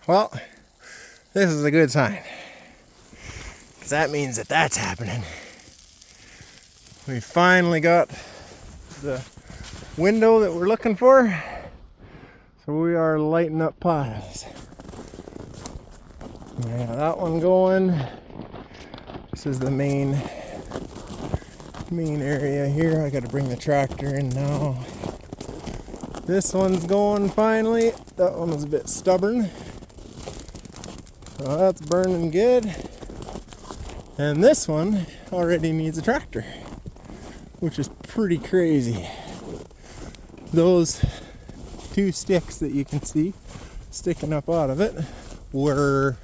Well, this is a good sign, because that means that that's happening. We finally got the window that we're looking for, so we are lighting up piles. Yeah, that one going. This is the main area here. I got to bring the tractor in now. This one's going finally. That one was a bit stubborn. So that's burning good. And this one already needs a tractor, which is pretty crazy. Those two sticks that you can see sticking up out of it were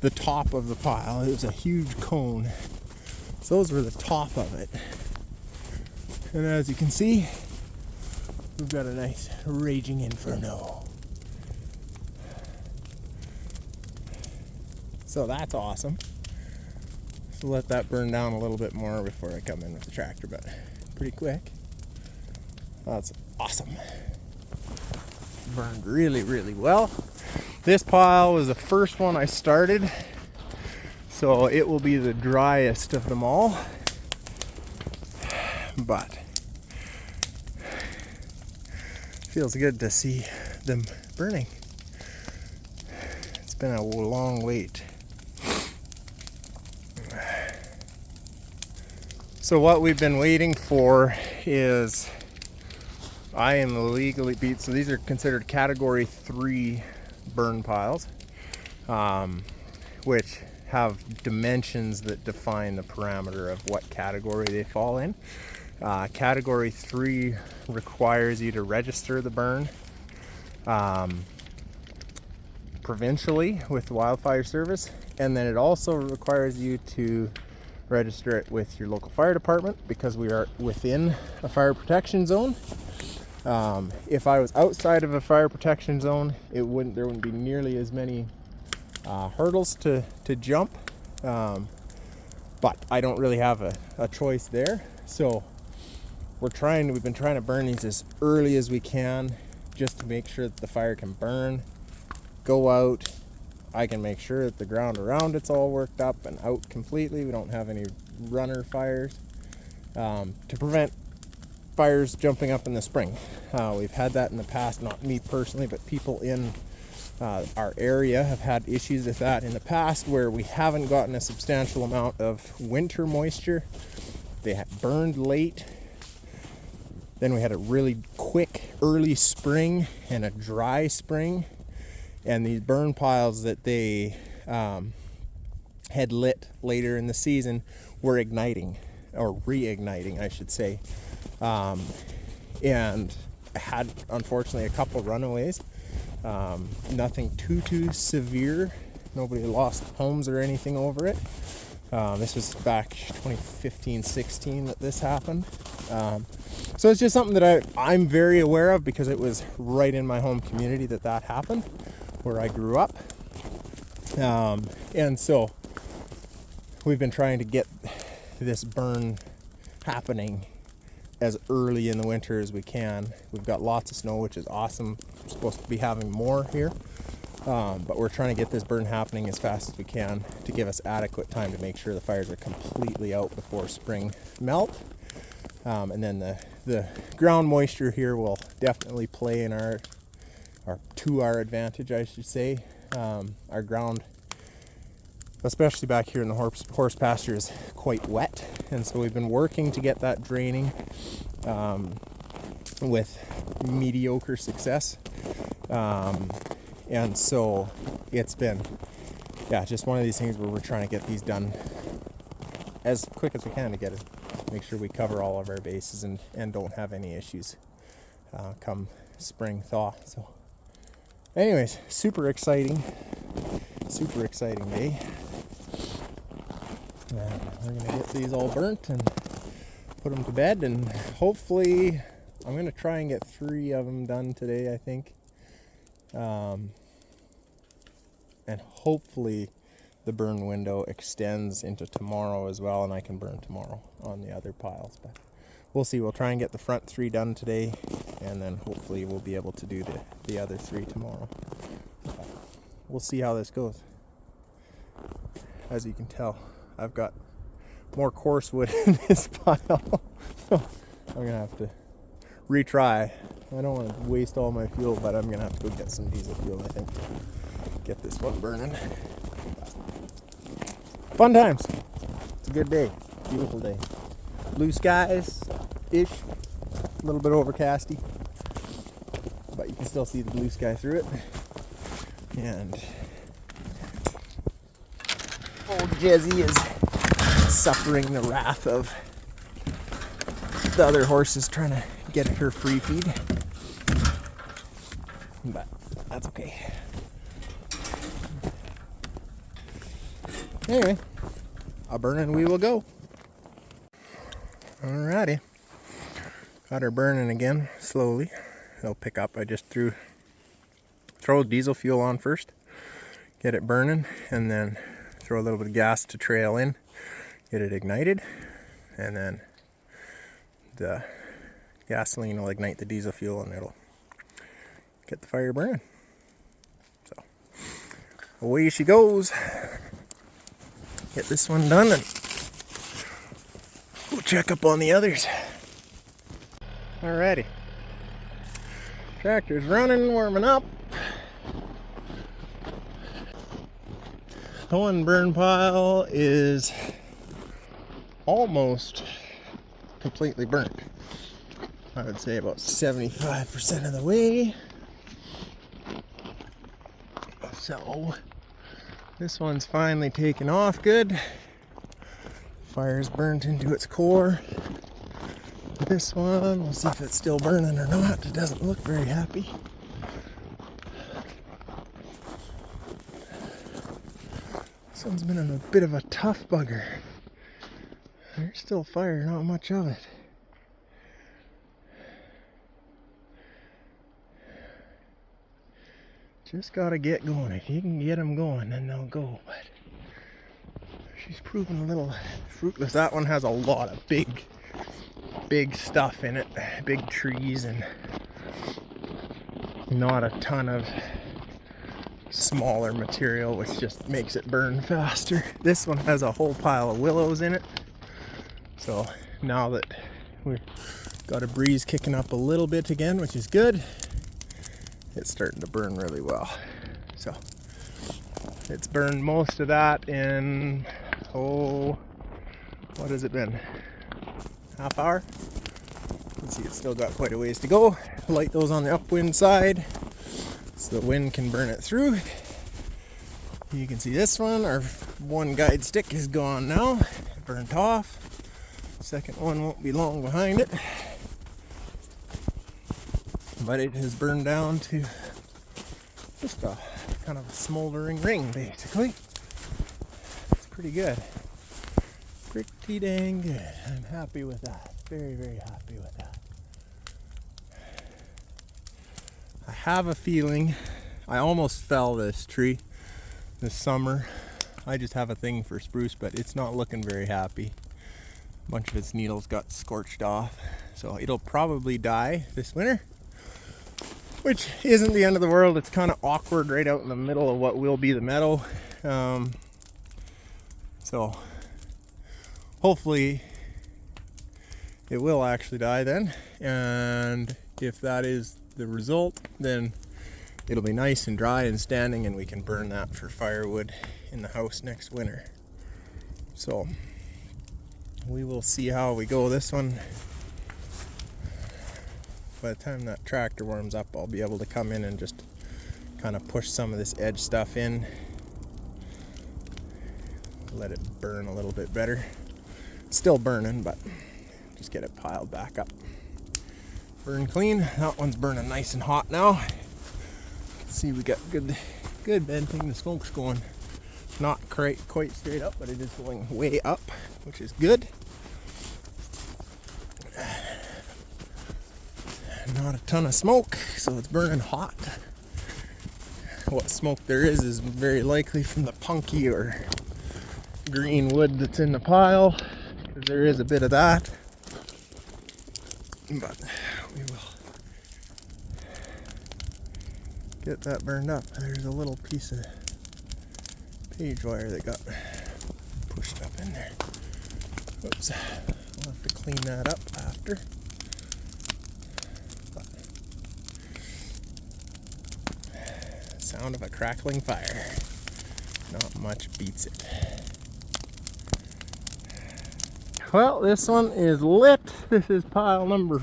the top of the pile. It was a huge cone. So those were the top of it. And as you can see, we've got a nice raging inferno. So that's awesome. So let that burn down a little bit more before I come in with the tractor, but pretty quick. That's awesome. Burned really, really well. This pile was the first one I started, so it will be the driest of them all. But feels good to see them burning. It's been a long wait. So what we've been waiting for is, I am legally beat, so these are considered category 3 burn piles, which have dimensions that define the parameter of what category they fall in. Category 3 requires you to register the burn provincially with the Wildfire Service, and then it also requires you to register it with your local fire department, because we are within a fire protection zone. If I was outside of a fire protection zone, there wouldn't be nearly as many hurdles to jump, but I don't really have a choice there. So we've been trying to burn these as early as we can, just to make sure that the fire can burn, go out. I can make sure that the ground around it's all worked up and out completely. We don't have any runner fires, to prevent fires jumping up in the spring. We've had that in the past, not me personally, but people in our area have had issues with that in the past, where we haven't gotten a substantial amount of winter moisture. They had burned late. Then we had a really quick early spring and a dry spring. And these burn piles that they had lit later in the season were igniting, or reigniting, I should say. And had, unfortunately, a couple runaways. Nothing too severe. Nobody lost homes or anything over it. This was back 2015-16 that this happened. So it's just something that I'm very aware of, because it was right in my home community that happened, where I grew up. And so we've been trying to get this burn happening as early in the winter as we can. We've got lots of snow, which is awesome. We're supposed to be having more here. But we're trying to get this burn happening as fast as we can to give us adequate time to make sure the fires are completely out before spring melt. And then the ground moisture here will definitely play in to our advantage, I should say. Our ground, especially back here in the horse pasture, is quite wet, and so we've been working to get that draining with mediocre success. And so it's been, just one of these things where we're trying to get these done as quick as we can to make sure we cover all of our bases and don't have any issues come spring thaw. So anyways, super exciting day. We're gonna get these all burnt and put them to bed, and hopefully I'm gonna try and get 3 of them done today, I think. And hopefully the burn window extends into tomorrow as well, and I can burn tomorrow on the other piles. But we'll see. We'll try and get the front 3 done today, and then hopefully we'll be able to do the other 3 tomorrow. But we'll see how this goes. As you can tell, I've got more coarse wood in this pile. So I'm gonna have to retry. I don't want to waste all my fuel, but I'm gonna have to go get some diesel fuel, I think, to get this one burning. Fun times. It's a good day. Beautiful day. Blue skies-ish. A little bit overcasty, but you can still see the blue sky through it. And old Jezzy is suffering the wrath of the other horses trying to get her free feed. But that's okay. Anyway, a burning we will go. Alrighty. Got her burning again, slowly. It'll pick up. I just throw diesel fuel on first, get it burning, and then throw a little bit of gas to trail in, get it ignited, and then the gasoline will ignite the diesel fuel and it'll get the fire burning. So away she goes. Get this one done and we'll check up on the others. Alrighty. Tractor's running, warming up. The one burn pile is almost completely burnt. I would say about 75% of the way. So this one's finally taken off good. Fire's burnt into its core. This one, we'll see if it's still burning or not. It doesn't look very happy. This one's been a bit of a tough bugger. There's still fire, not much of it. Just gotta get going. If you can get them going, then they'll go. But she's proven a little fruitless. That one has a lot of big stuff in it. Big trees and not a ton of smaller material, which just makes it burn faster. This one has a whole pile of willows in it. So now that we've got a breeze kicking up a little bit again, which is good, it's starting to burn really well. So it's burned most of that in, what has it been? Half hour? You can see it's still got quite a ways to go. Light those on the upwind side so the wind can burn it through. You can see this one, our one guide stick is gone now, burnt off. Second one won't be long behind it. But it has burned down to just a kind of a smoldering ring, basically. It's pretty good. Pretty dang good. I'm happy with that. Very, very happy with that. I have a feeling I almost fell this tree this summer. I just have a thing for spruce, but it's not looking very happy. A bunch of its needles got scorched off. So it'll probably die this winter, which isn't the end of the world. It's kind of awkward right out in the middle of what will be the meadow. So hopefully it will actually die then. And if that is the result, then it'll be nice and dry and standing, and we can burn that for firewood in the house next winter. So we will see how we go. This one, by the time that tractor warms up, I'll be able to come in and just kind of push some of this edge stuff in, let it burn a little bit better. It's still burning, but just get it piled back up. Burn clean. That one's burning nice and hot now. See, we got good venting. The smoke's going not quite straight up, but it is going way up, which is good. Not a ton of smoke, so it's burning hot. What smoke there is very likely from the punky or green wood that's in the pile, because there is a bit of that. But we will get that burned up. There's a little piece of page wire that got pushed up in there. Oops, I'll have to clean that up after. But sound of a crackling fire. Not much beats it. Well, this one is lit. This is pile number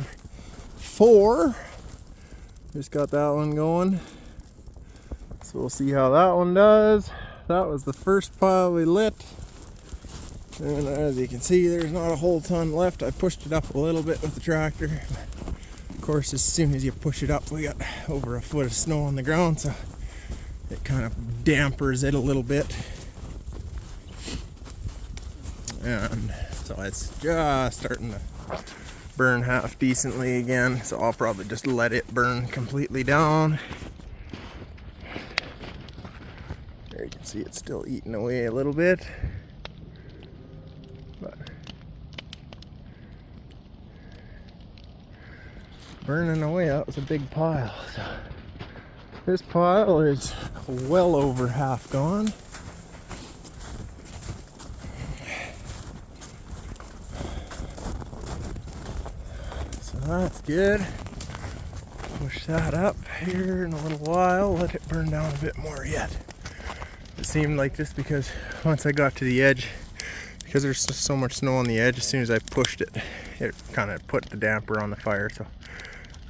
4. Just got that one going. So we'll see how that one does. That was the first pile we lit. And as you can see, there's not a whole ton left. I pushed it up a little bit with the tractor. Of course, as soon as you push it up, we got over a foot of snow on the ground, so it kind of dampers it a little bit. And so it's just starting to burn half decently again, so I'll probably just let it burn completely down. There you can see it's still eating away a little bit, but burning away. That was a big pile. So this pile is well over half gone. That's good. Push that up here in a little while, let it burn down a bit more yet. It seemed like just because once I got to the edge, because there's so much snow on the edge, as soon as I pushed it, it kind of put the damper on the fire. So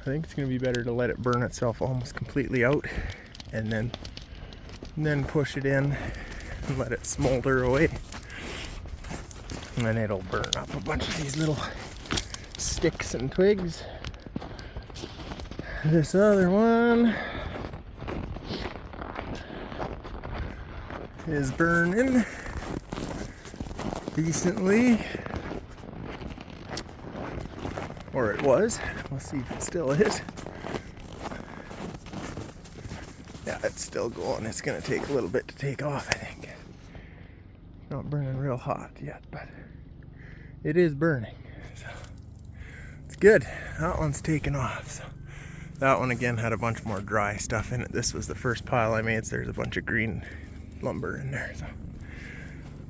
I think it's going to be better to let it burn itself almost completely out and then push it in and let it smolder away. And then it'll burn up a bunch of these little sticks and twigs. This other one is burning decently, or it was. We'll see if it still is. Yeah, it's still going. It's going to take a little bit to take off, I think. Not burning real hot yet, but it is burning. So it's good. That one's taken off. So that one again had a bunch more dry stuff in it. This was the first pile I made, so there's a bunch of green lumber in there. So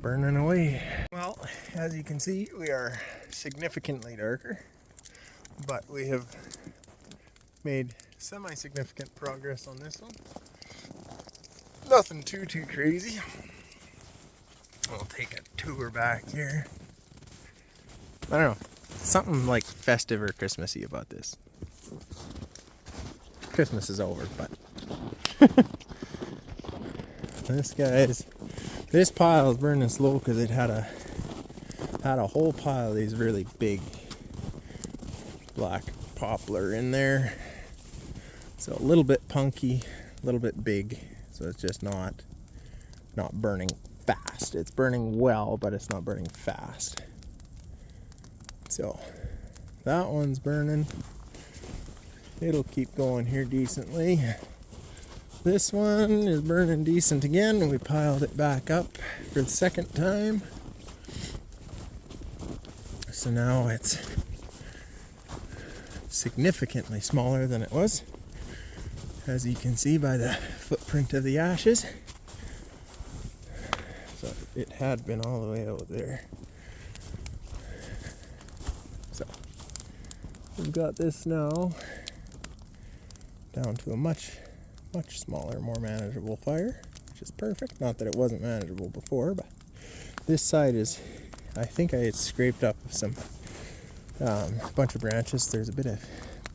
burning away. Well, as you can see, we are significantly darker, but we have made semi-significant progress on this one. Nothing too crazy. We'll take a tour back here. I don't know, something like festive or Christmassy about this. Christmas is over, but this pile is burning slow because it had a whole pile of these really big black poplar in there. So a little bit punky, a little bit big. So it's just not burning fast. It's burning well, but it's not burning fast. So that one's burning. It'll keep going here decently. This one is burning decent again. We piled it back up for the second time. So now it's significantly smaller than it was, as you can see by the footprint of the ashes. So it had been all the way out there. So we've got this now down to a much smaller, more manageable fire, which is perfect. Not that it wasn't manageable before, but this side is, I think I had scraped up some a bunch of branches. There's a bit of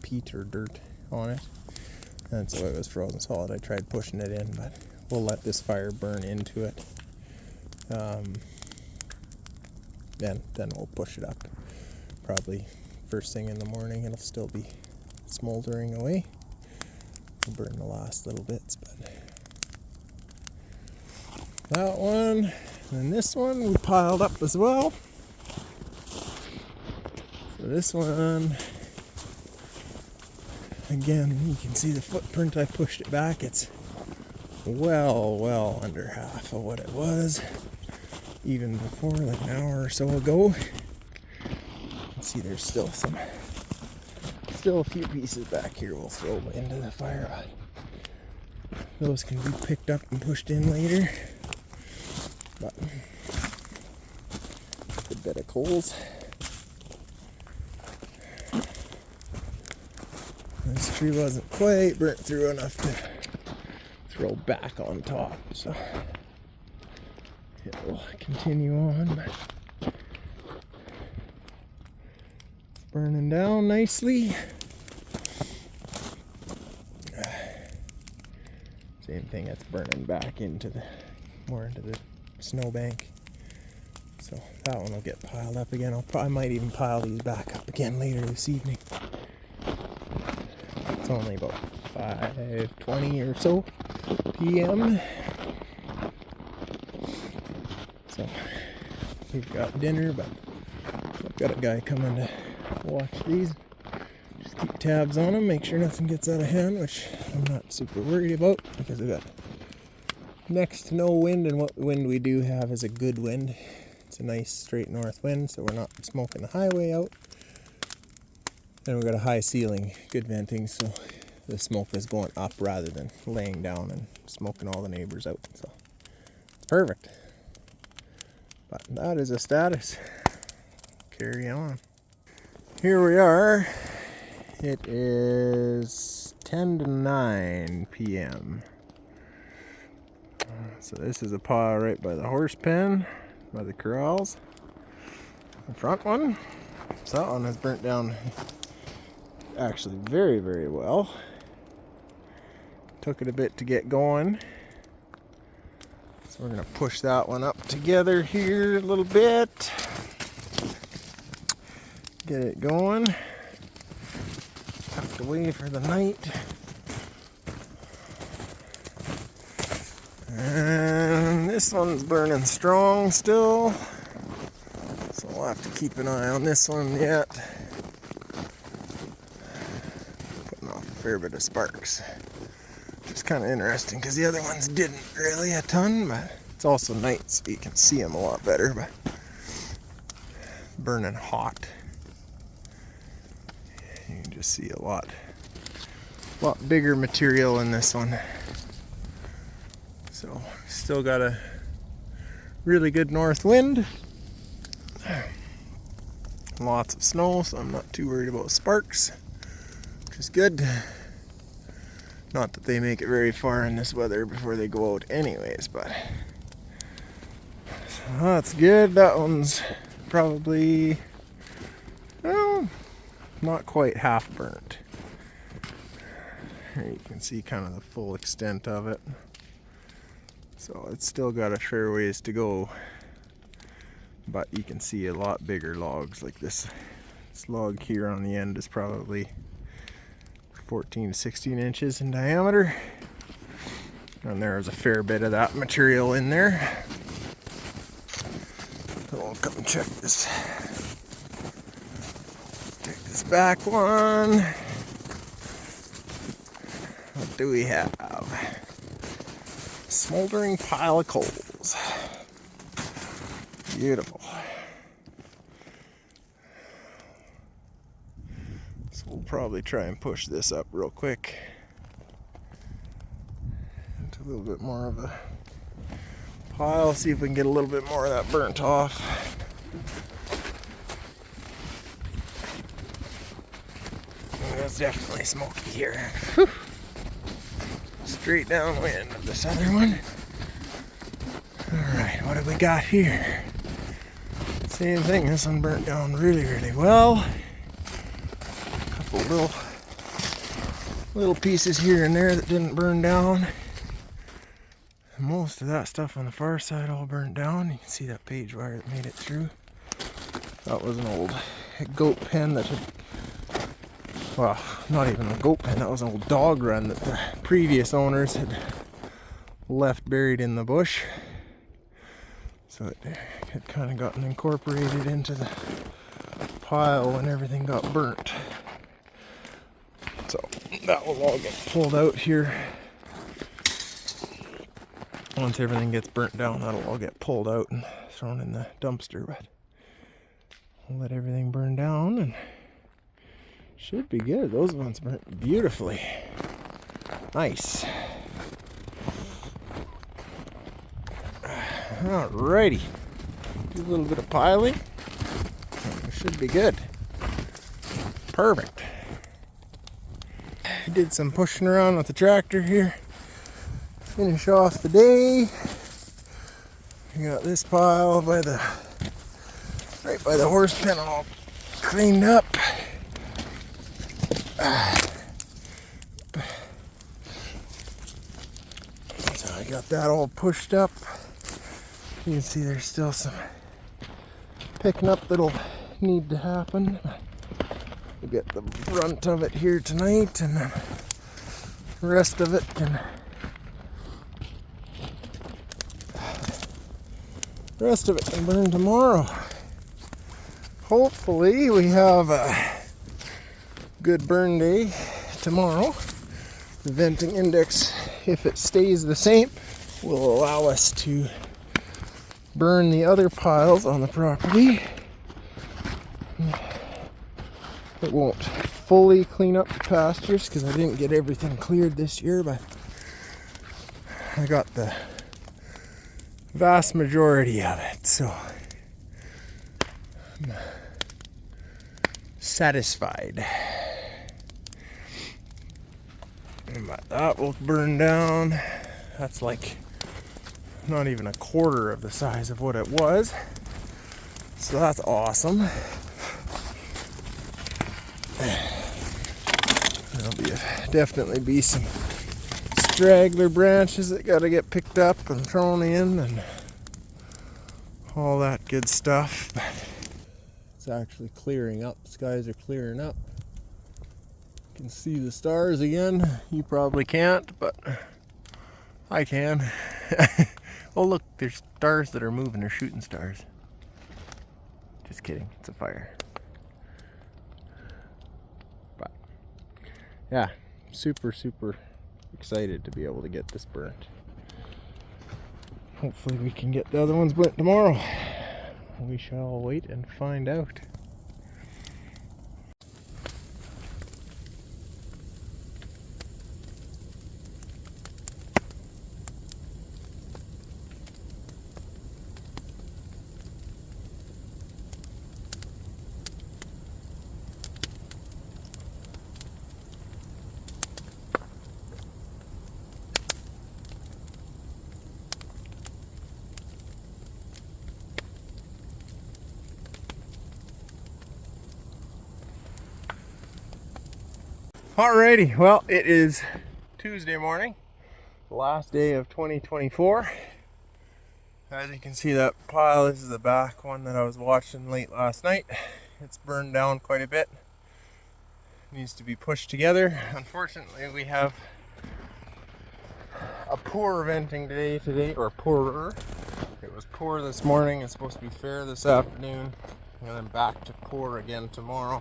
peat or dirt on it, and so it was frozen solid. I tried pushing it in, but we'll let this fire burn into it. Then we'll push it up. Probably first thing in the morning, it'll still be smoldering away. We'll burn the last little bits, but that one and this one we piled up as well. So this one, again, you can see the footprint. I pushed it back. It's well under half of what it was even before, like an hour or so ago. You can see there's still a few pieces back here we'll throw into the fire. Those can be picked up and pushed in later. But a bit of coals. This tree wasn't quite burnt through enough to throw back on top, so it will continue on. But it's burning down nicely. Same thing, it's burning back into the more into the snowbank. So that one will get piled up again. I might even pile these back up again later this evening. It's only about 5:20 or so p.m. So we've got dinner, but I've got a guy coming to watch these. Just keep tabs on them, make sure nothing gets out of hand, which I'm not super worried about because we've got next to no wind, and what wind we do have is a good wind. It's a nice straight north wind, so we're not smoking the highway out. And we've got a high ceiling, good venting, so the smoke is going up rather than laying down and smoking all the neighbors out. So it's perfect. But that is a status. Carry on. Here we are. It is 10 to 9 p.m. So this is a pile right by the horse pen, by the corrals. The front one. So that one has burnt down actually very, very well. Took it a bit to get going. So we're going to push that one up together here a little bit. Get it going. Tucked away for the night. And this one's burning strong still. So we'll have to keep an eye on this one yet. Putting off a fair bit of sparks. Which is kind of interesting because the other ones didn't really a ton, but it's also night so you can see them a lot better. But burning hot. You can just see a lot bigger material in this one. So still got a really good north wind. Lots of snow, so I'm not too worried about sparks, which is good. Not that they make it very far in this weather before they go out anyways, but so that's good. That one's probably, well, not quite half burnt. Here you can see kind of the full extent of it. So it's still got a fair ways to go, but you can see a lot bigger logs like this. This log here on the end is probably 14 to 16 inches in diameter, and there's a fair bit of that material in there. So we'll come and check this back one. What do we have? Smoldering pile of coals. Beautiful. So we'll probably try and push this up real quick into a little bit more of a pile. See if we can get a little bit more of that burnt off. It's definitely smoky here. Whew. Straight downwind of this other one. Alright, what have we got here? Same thing, this one burnt down really, really well. A couple little pieces here and there that didn't burn down. Most of that stuff on the far side all burnt down. You can see that page wire that made it through. That was an old goat pen that had, well, not even a goat pen, that was an old dog run that the previous owners had left buried in the bush. So it had kind of gotten incorporated into the pile when everything got burnt. So that will all get pulled out here. Once everything gets burnt down, that'll all get pulled out and thrown in the dumpster. But we'll let everything burn down and should be good. Those ones burnt beautifully. Nice. Alrighty. Do a little bit of piling. It should be good. Perfect. Did some pushing around with the tractor here. Finish off the day. We got this pile right by the horse pen all cleaned up. So I got that all pushed up. You can see there's still some picking up that'll need to happen. We'll get the brunt of it here tonight, and then the rest of it can burn tomorrow. Hopefully we have a good burn day tomorrow. The venting index, if it stays the same, will allow us to burn the other piles on the property. It won't fully clean up the pastures because I didn't get everything cleared this year, but I got the vast majority of it, so I'm satisfied. But that will burn down. That's like not even a quarter of the size of what it was, so that's awesome. Definitely be some straggler branches that got to get picked up and thrown in and all that good stuff. But it's actually clearing up. Skies are clearing up. You can see the stars again. You probably can't, but I can. Oh look, there's stars that are moving. They're shooting stars. Just kidding, it's a fire. But yeah, super excited to be able to get this burnt. Hopefully we can get the other ones burnt tomorrow. We shall wait and find out. Alrighty, well, it is Tuesday morning, the last day of 2024. As you can see, that pile, this is the back one that I was watching late last night. It's burned down quite a bit. Needs to be pushed together. Unfortunately, we have a poor venting day today, or poorer. It was poor this morning, it's supposed to be fair this afternoon, and then back to poor again tomorrow.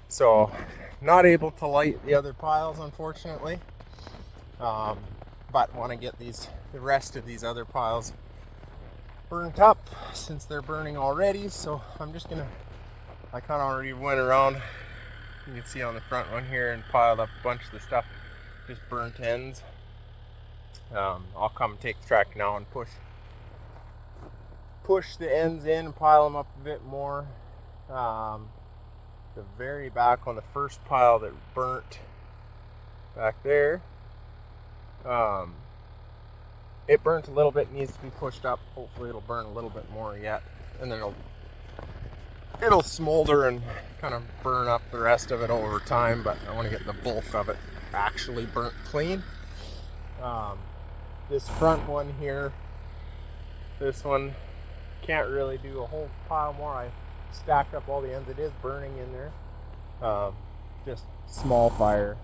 So, not able to light the other piles, unfortunately, but want to get the rest of these other piles burnt up since they're burning already. So I'm just gonna, I kind of already went around, you can see on the front one here, and piled up a bunch of the stuff, just burnt ends. I'll come and take the tractor now and push the ends in and pile them up a bit more. The very back on the first pile that burnt back there, it burnt a little bit, needs to be pushed up. Hopefully it'll burn a little bit more yet, and then it'll smolder and kind of burn up the rest of it over time, but I want to get the bulk of it actually burnt clean. This front one here, this one can't really do a whole pile more. I stacked up all the ends. It is burning in there, just small fire,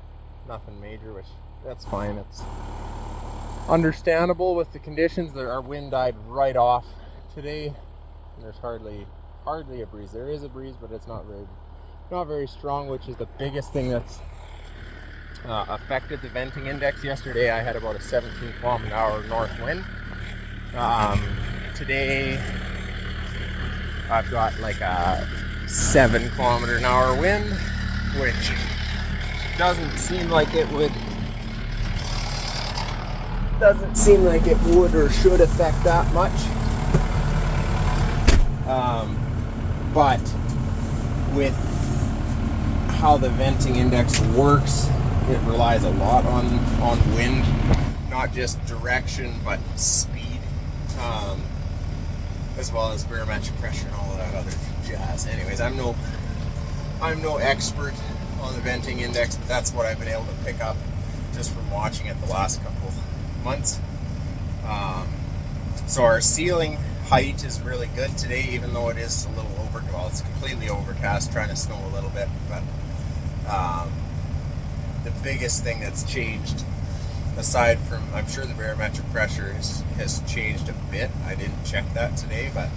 nothing major, which that's fine. It's understandable with the conditions. Our wind died right off today, and there's hardly a breeze. There is a breeze, but it's not very strong, which is the biggest thing that's affected the venting index. Yesterday I had about a 17 km/h north wind. Today I've got like a 7 km/h wind, which doesn't seem like it would or should affect that much. But with how the venting index works, it relies a lot on wind, not just direction, but speed, as well as barometric pressure and all of that other jazz. Anyways, I'm no expert on the venting index, but that's what I've been able to pick up just from watching it the last couple months. So our ceiling height is really good today, even though it is a little it's completely overcast, trying to snow a little bit, but the biggest thing that's changed, aside from, I'm sure the barometric pressure has changed a bit. I didn't check that today, but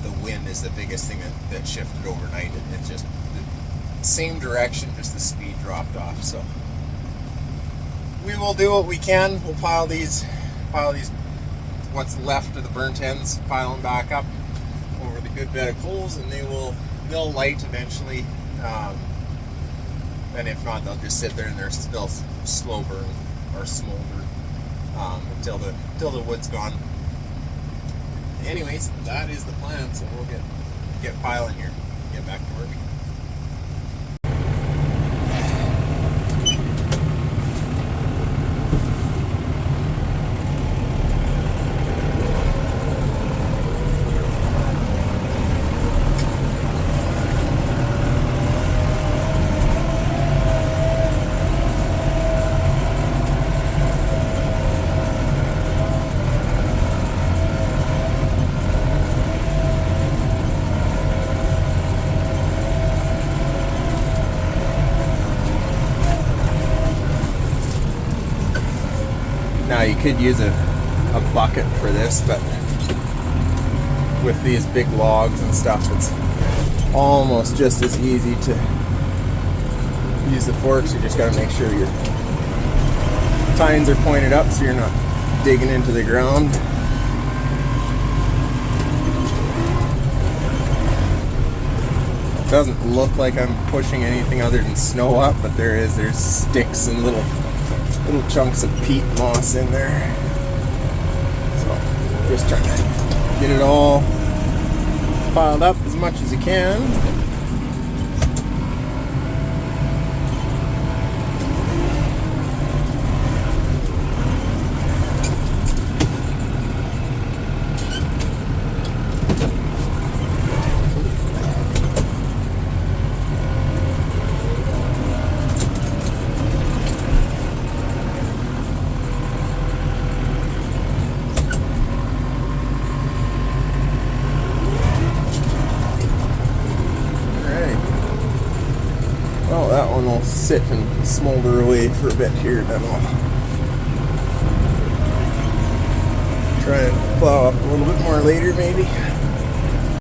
the wind is the biggest thing that shifted overnight. It's just the same direction, just the speed dropped off. So we will do what we can. We'll pile these what's left of the burnt ends, pile them back up over the good bed of coals, and they'll light eventually. And if not, they'll just sit there and they'll slow burn or smolder until the wood's gone. Anyways, that is the plan. So we'll get piling here, get back to work. Now you could use a bucket for this, but with these big logs and stuff, it's almost just as easy to use the forks. You just got to make sure your tines are pointed up so you're not digging into the ground. It doesn't look like I'm pushing anything other than snow up, but there's sticks and little chunks of peat moss in there. So just trying to get it all piled up as much as you can. Well, that one will sit and smolder away for a bit here, then I'll try and plow up a little bit more later maybe.